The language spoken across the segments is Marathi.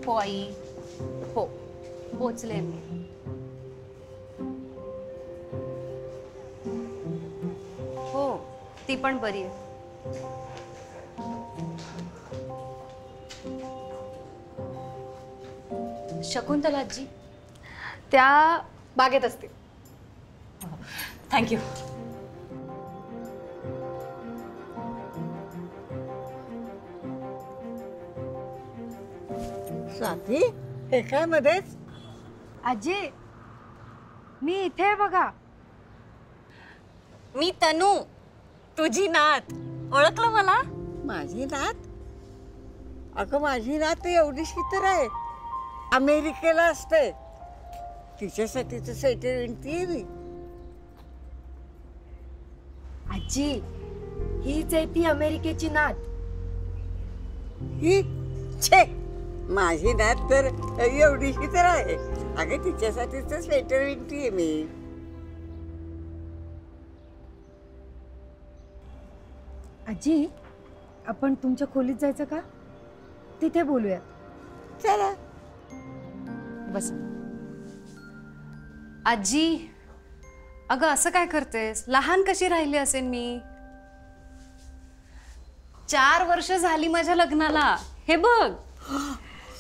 हो आई, हो पोचले मी. हो ती पण बरी आहे. शकुंतला आजी त्या बागेत असतील. थँक्यू. स्वाती, हे काय मध्येच? आजी मी इथे आहे बघा. मी तनू, तुझी नात. ओळखलं मला? माझी नात? अगं माझी नात एवढीशी तर आहे, अमेरिकेला असते. तिच्यासाठीच स्वेटर विणतीये मी. आजी हीच आहे ती अमेरिकेची नात. ही छे, माझी नात तर एवढीशी तर आहे. अगं तिच्यासाठीच स्वेटर विणतीये मी. आजी आपण तुमच्या खोलीत जायचं का? तिथे बोलूया. चला. बस. आजी अगं असं काय करतेस? लहान कशी राहिली असेल मी? 4 वर्ष झाली माझ्या लग्नाला. हे बघ.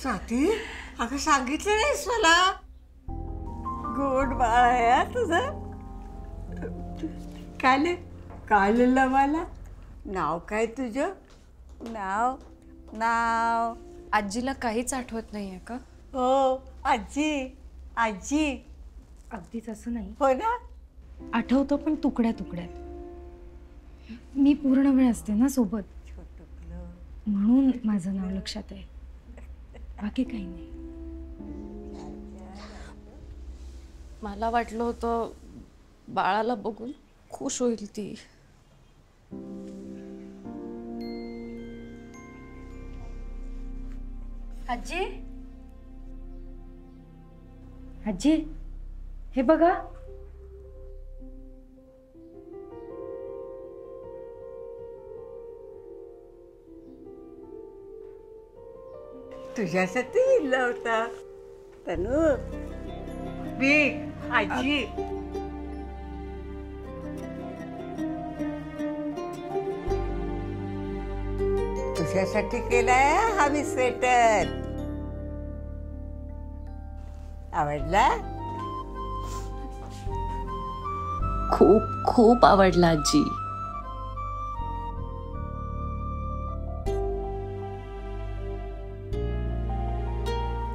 स्वाती, अगं सांगितलं नाहीस मला. गोड बाळ आहे हा तुझं. काढलेलं मला. नाव काय तुझं? नाव नाव आजीला काहीच आठवत नाहीये का? हो आजी. आजी अगदीच असं नाही. हो ना. आठवतं पण तुकड्या तुकड्यात. मी पूर्ण वेळ असते ना सोबत, म्हणून माझं नाव लक्षात आहे. बाकी काही नाही. मला वाटलं होतं बाळाला बघून खुश होईल ती. आजी आजी हे बघा. तुझ्यासाठी विणला होता तनू. मी आजी. तुझ्यासाठी केलाय हा मी स्वेटर. आवडला? खूप खूप आवडला आजी.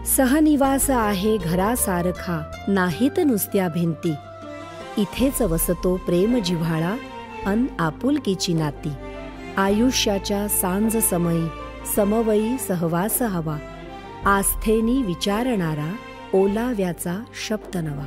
सहनिवास आहे घरासारखा, नाहीत नुसत्या भिंती. इथेच वसतो प्रेम जिव्हाळा अन आपुलकीची नाती. आयुष्याच्या सांज समयी समवयी सहवास हवा. आस्थेनी विचारणारा ओलाव्याचा शब्द नवा.